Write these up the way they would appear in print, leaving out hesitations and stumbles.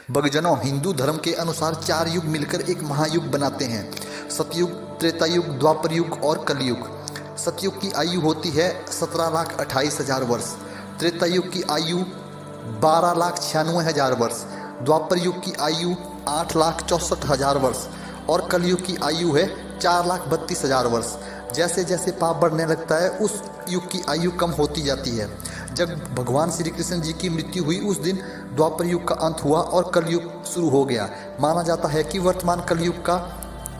भक्तजनों, हिंदू धर्म के अनुसार 4 युग मिलकर एक महायुग बनाते हैं। सतयुग, त्रेता युग, द्वापर युग और कलयुग। सतयुग की आयु होती है 17,28,000 वर्ष। त्रेता युग की आयु 12,96,000 वर्ष। द्वापर युग की आयु 8,64,000 वर्ष और कलयुग की आयु है 4,32,000 वर्ष। जैसे जैसे पाप बढ़ने लगता है उस युग की आयु कम होती जाती है। जब भगवान श्री कृष्ण जी की मृत्यु हुई उस दिन द्वापर युग का अंत हुआ और कलयुग शुरू हो गया। माना जाता है कि वर्तमान कलयुग का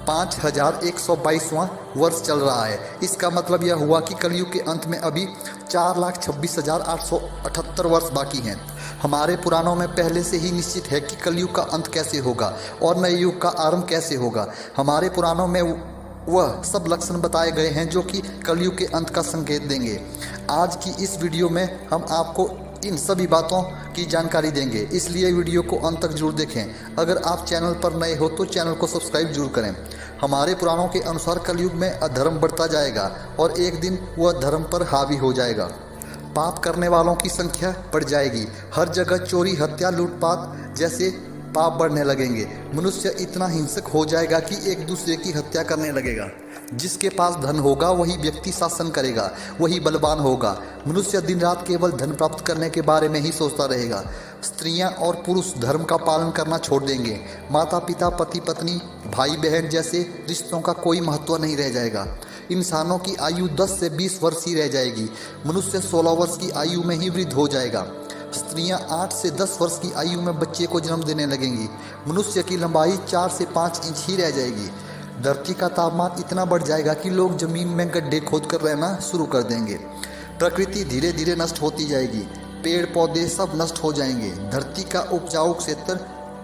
5,122वां वर्ष चल रहा है। इसका मतलब यह हुआ कि कलयुग के अंत में अभी 4,26,878 वर्ष बाकी हैं। हमारे पुराणों में पहले से ही निश्चित है कि कलयुग का अंत कैसे होगा और नए युग का आरंभ कैसे होगा। हमारे पुराणों में वह सब लक्षण बताए गए हैं जो कि कलयुग के अंत का संकेत देंगे। आज की इस वीडियो में हम आपको इन सभी बातों की जानकारी देंगे, इसलिए वीडियो को अंत तक जरूर देखें। अगर आप चैनल पर नए हो तो चैनल को सब्सक्राइब जरूर करें। हमारे पुराणों के अनुसार कलयुग में अधर्म बढ़ता जाएगा और एक दिन वह धर्म पर हावी हो जाएगा। पाप करने वालों की संख्या बढ़ जाएगी। हर जगह चोरी, हत्या, लूटपाट जैसे पाप बढ़ने लगेंगे। मनुष्य इतना हिंसक हो जाएगा कि एक दूसरे की हत्या करने लगेगा। जिसके पास धन होगा वही व्यक्ति शासन करेगा, वही बलवान होगा। मनुष्य दिन रात केवल धन प्राप्त करने के बारे में ही सोचता रहेगा। स्त्रियां और पुरुष धर्म का पालन करना छोड़ देंगे। माता पिता, पति पत्नी, भाई बहन जैसे रिश्तों का कोई महत्व नहीं रह जाएगा। इंसानों की आयु 10 से 20 वर्ष ही रह जाएगी। मनुष्य 16 वर्ष की आयु में ही वृद्ध हो जाएगा। स्त्रियां 8 से 10 वर्ष की आयु में बच्चे को जन्म देने लगेंगी। मनुष्य की लंबाई 4 से 5 इंच ही रह जाएगी। धरती का तापमान इतना बढ़ जाएगा कि लोग जमीन में गड्ढे खोद कर रहना शुरू कर देंगे। प्रकृति धीरे धीरे नष्ट होती जाएगी। पेड़ पौधे सब नष्ट हो जाएंगे। धरती का उपजाऊ क्षेत्र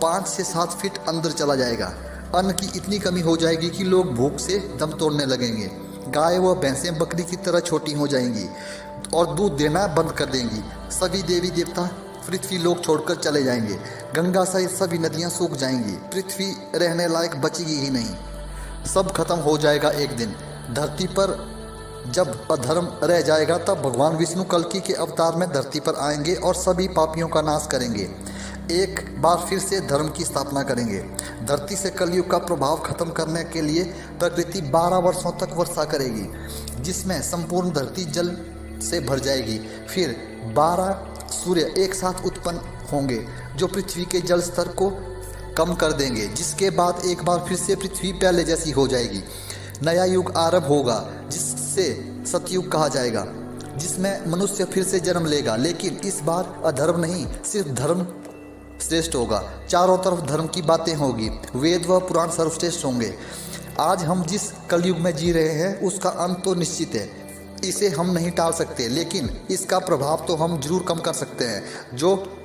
5 से 7 फीट अंदर चला जाएगा। अन्न की इतनी कमी हो जाएगी कि लोग भूख से दम तोड़ने लगेंगे। गाय व भैंसें बकरी की तरह छोटी हो जाएंगी और दूध देना बंद कर देंगी। सभी देवी देवता पृथ्वी लोक छोड़कर चले जाएंगे। गंगा सहित सभी नदियां सूख जाएंगी। पृथ्वी रहने लायक बचेगी ही नहीं। सब खत्म हो जाएगा एक दिन। धरती पर जब अधर्म रह जाएगा तब भगवान विष्णु कल्कि के अवतार में धरती पर आएंगे और सभी पापियों का नाश करेंगे। एक बार फिर से धर्म की स्थापना करेंगे। धरती से कलयुग का प्रभाव खत्म करने के लिए प्रकृति 12 वर्षों तक वर्षा करेगी, जिसमें संपूर्ण धरती जल से भर जाएगी। फिर 12 सूर्य एक साथ उत्पन्न होंगे जो पृथ्वी के जल स्तर को कम कर देंगे, जिसके बाद एक बार फिर से पृथ्वी पहले जैसी हो जाएगी। नया युग आरंभ होगा जिससे सतयुग कहा जाएगा, जिसमें मनुष्य फिर से जन्म लेगा। लेकिन इस बार अधर्म नहीं, सिर्फ धर्म श्रेष्ठ होगा। चारों तरफ धर्म की बातें होगी। वेद व पुराण सर्वश्रेष्ठ होंगे। आज हम जिस कलयुग में जी रहे हैं उसका अंत तो निश्चित है। इसे हम नहीं टाल सकते, लेकिन इसका प्रभाव तो हम जरूर कम कर सकते हैं। जो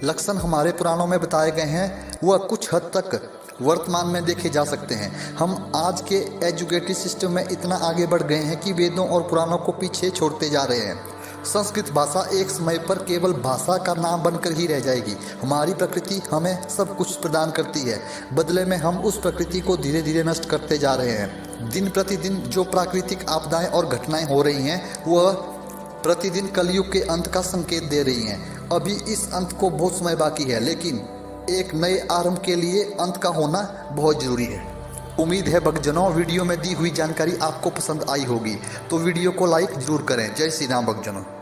लक्षण हमारे पुराणों में बताए गए हैं वह कुछ हद तक वर्तमान में देखे जा सकते हैं। हम आज के एजुकेटिव सिस्टम में इतना आगे बढ़ गए हैं कि वेदों और पुराणों को पीछे छोड़ते जा रहे हैं। संस्कृत भाषा एक समय पर केवल भाषा का नाम बनकर ही रह जाएगी। हमारी प्रकृति हमें सब कुछ प्रदान करती है, बदले में हम उस प्रकृति को धीरे धीरे नष्ट करते जा रहे हैं। दिन प्रतिदिन जो प्राकृतिक आपदाएं और घटनाएं हो रही हैं वह प्रतिदिन कलयुग के अंत का संकेत दे रही हैं। अभी इस अंत को बहुत समय बाकी है, लेकिन एक नए आरंभ के लिए अंत का होना बहुत जरूरी है। उम्मीद है भक्तजनों वीडियो में दी हुई जानकारी आपको पसंद आई होगी, तो वीडियो को लाइक जरूर करें। जय श्री राम भक्तजनों।